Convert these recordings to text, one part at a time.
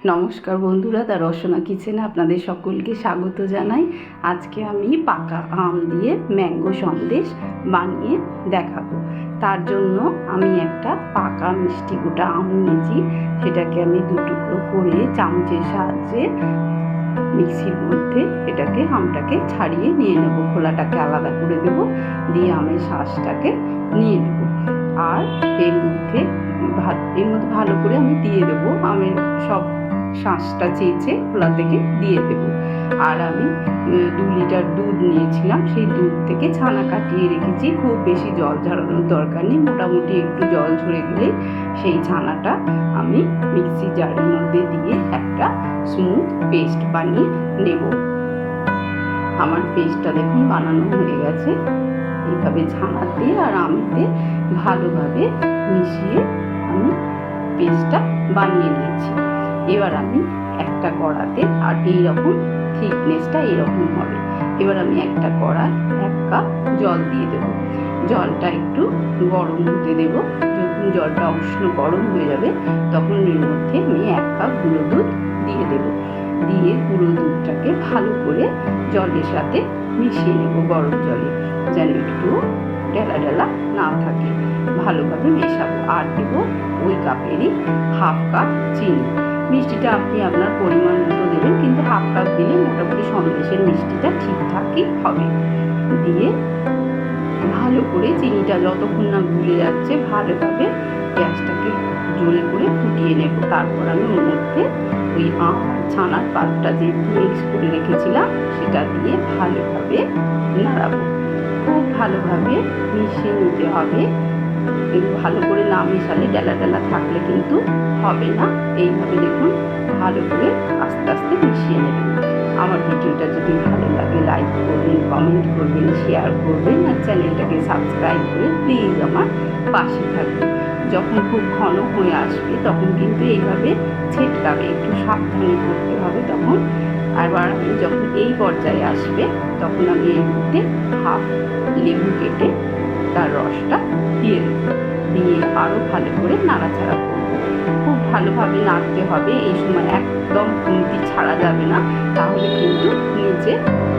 নমস্কার বন্ধুরা, দ্য রসনা কিচেনে আপনাদের সকলকে স্বাগত জানাই। আজকে আমি পাকা আম দিয়ে ম্যাঙ্গো সন্দেশ বানিয়ে দেখাবো। তার জন্য আমি একটা পাকা মিষ্টি গোটা আম নিয়েছি। সেটাকে আমি দু টুকরো করে চামচের সাহায্যে মিক্সির মধ্যে আমটাকে ছাড়িয়ে নিয়ে নেব। খোলাটাকে আলাদা করে দেব, দিয়ে আমের শাঁসটাকে নিয়ে নেব। আর এর মধ্যে ভালো করে আমি দিয়ে দেবো আমের সব শাঁসটা চেঁচে খোলা থেকে দিয়ে দেবো। আর আমি 2 লিটার দুধ নিয়েছিলাম, সেই দুধ থেকে ছানা কাটিয়ে রেখেছি। খুব বেশি জল ঝরানোর দরকার নেই, মোটামুটি একটু জল ঝরে গেলে সেই ছানাটা আমি মিক্সি জারের মধ্যে দিয়ে একটা স্মুথ পেস্ট বানিয়ে নেব। আমার পেস্টটা দেখুন বানানো হয়ে গেছে। এইভাবে ছানাতে আর আমেতে ভালোভাবে মিশিয়ে আমি পেস্টটা বানিয়ে নিয়েছি। এবার আমি একটা কড়াতে, আর এইরকম থিকনেসটা এরকম হবে। এবার আমি একটা কড়ায় 1 কাপ জল দিয়ে দেব। জলটা একটু গরম হতে দেব। যখন জলটা উষ্ণ গরম হয়ে যাবে তখন এর মধ্যে আমি 1 কাপ গুঁড়ো দুধ দিয়ে দেব। দিয়ে গুঁড়ো দুধটাকে ভালো করে জলের সাথে মিশিয়ে নেব। গরম জলে যেন একটু ডেলা ডেলা না থাকে, ভালোভাবে মেশাবো। আর দেবো ওই কাপেরই 1/2 কাপ চিনি। মিষ্টিটা আপনি আপনার পরিমাণ মতো দেবেন, কিন্তু 1/2 কাপ দিলে মোটামুটি সন্দেশের মিষ্টিটা ঠিকঠাকই হবে। দিয়ে ভালো করে চিনিটা যতক্ষণ না গুলে যাচ্ছে ভালোভাবে গ্যাসটাকে জোরে করে ফুটিয়ে নেব। তারপর আমি ওর মধ্যে ওই ছানার পাতটা যে মিক্স করে রেখেছিলাম সেটা দিয়ে ভালোভাবে নাড়াবো। খুব ভালোভাবে মিশিয়ে নিতে হবে। ভালো করে না মেশালে ডেলা ডেলা থাকলে কিন্তু হবে না। এইভাবে দেখুন ভালো করে আস্তে আস্তে মিশিয়ে নেবেন। আমার ভিডিওটা যদি ভালো লাগে লাইক করবেন, কমেন্ট করবেন, শেয়ার করবেন, আর চ্যানেলটাকে সাবস্ক্রাইব করে প্লিজ আমার পাশে থাকবেন। যখন খুব ঘন হয়ে আসবে তখন কিন্তু এইভাবে ছেটকাবে, একটু সাবধানে করতে হবে তখন। আবার যখন এই পর্যায়ে আসবে তখন আমি এর মধ্যে 1/2 লেবু কেটে তার রসটা দিয়ে দেব। দিয়ে আরও ভালো করে নাড়াচাড়া করব। খুব ভালোভাবে নাড়তে হবে। এই সময় একদম খুন্তি ছাড়া যাবে না, তাহলে কিন্তু নিচে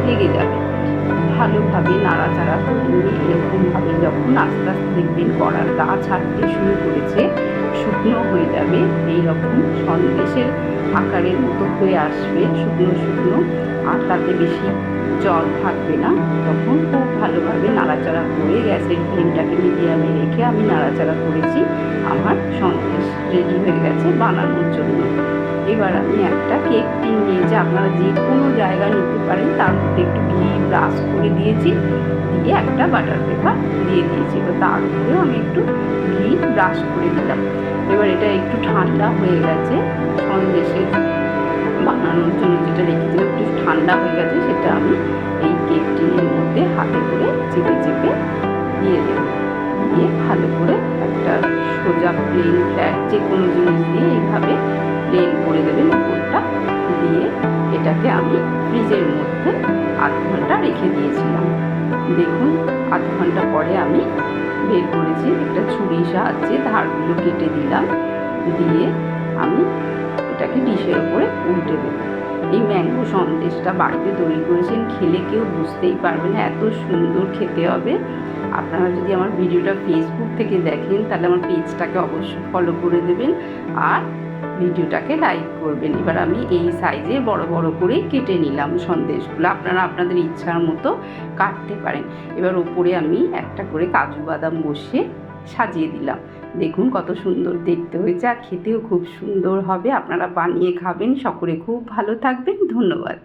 লেগে যাবে। ভালোভাবে নাড়াচাড়া করে নিয়ে এরকমভাবে যখন আস্তে আস্তে দেখবেন কড়ার গা ছাড়তে শুরু করেছে, শুকনো হয়ে যাবে, এইরকম সন্দেশের আকারের মতো হয়ে আসবে, শুকনো শুকনো, আর তাতে বেশি জল থাকবে না, তখন খুব ভালোভাবে নাড়াচাড়া করে গ্যাসের ফ্লেমটাকে মিডিয়ামে রেখে আমি নাড়াচাড়া করেছি। আমার সন্দেশ রেডি হয়ে গেছে বানানোর জন্য। এবার আমি একটা কেক টিন নিয়েছি, আপনারা যে কোনো জায়গায় নিতে পারেন। তার মধ্যে একটু ঘি ব্রাশ করে দিয়েছি, দিয়ে একটা বাটার পেপার দিয়ে দিয়েছি। এবার তার উপরেও আমি একটু ঘি ব্রাশ করে দিলাম। এবার এটা একটু ঠান্ডা হয়ে গেছে। সন্দেশের বানানোর জন্য যেটা রেখেছিলাম একটু ঠান্ডা হয়ে গেছে, সেটা আমি এই কেক টিনের মধ্যে হাতে করে চেপে চেপে দিয়ে দেব। দিয়ে ভালো করে একটা সোজা প্লেন ফ্ল্যাট যে কোনো জিনিস দিয়ে এইভাবে প্লেন করে দেবেন উপরটা। দিয়ে এটাকে আমি ফ্রিজের মধ্যে 1/2 ঘন্টা রেখে দিয়েছিলাম। দেখুন 1/2 ঘন্টা পরে আমি বের করেছি। একটা ছুরির সাহায্যে ধারগুলো কেটে দিলাম। দিয়ে আমি এটাকে ডিশের ওপরে উল্টে দেব। এই ম্যাঙ্গো সন্দেশটা বাড়িতে তৈরি করেছেন, খেলে কেউ বুঝতেই পারবে না, এত সুন্দর খেতে হবে। আপনারা যদি আমার ভিডিওটা ফেসবুক থেকে দেখেন তাহলে আমার পেজটাকে অবশ্যই ফলো করে দেবেন আর ভিডিওটাকে লাইক করবেন। এবার আমি এই সাইজে বড় বড় করে কেটে নিলাম সন্দেশগুলো। আপনারা আপনাদের ইচ্ছার মতো কাটতে পারেন। এবার ওপরে আমি একটা করে কাজু বাদাম বসিয়ে সাজিয়ে দিলাম। দেখুন কত সুন্দর দেখতে হয়েছে, আর খেতেও খুব সুন্দর হবে। আপনারা বানিয়ে খাবেন। সকলে খুব ভালো থাকবেন। ধন্যবাদ।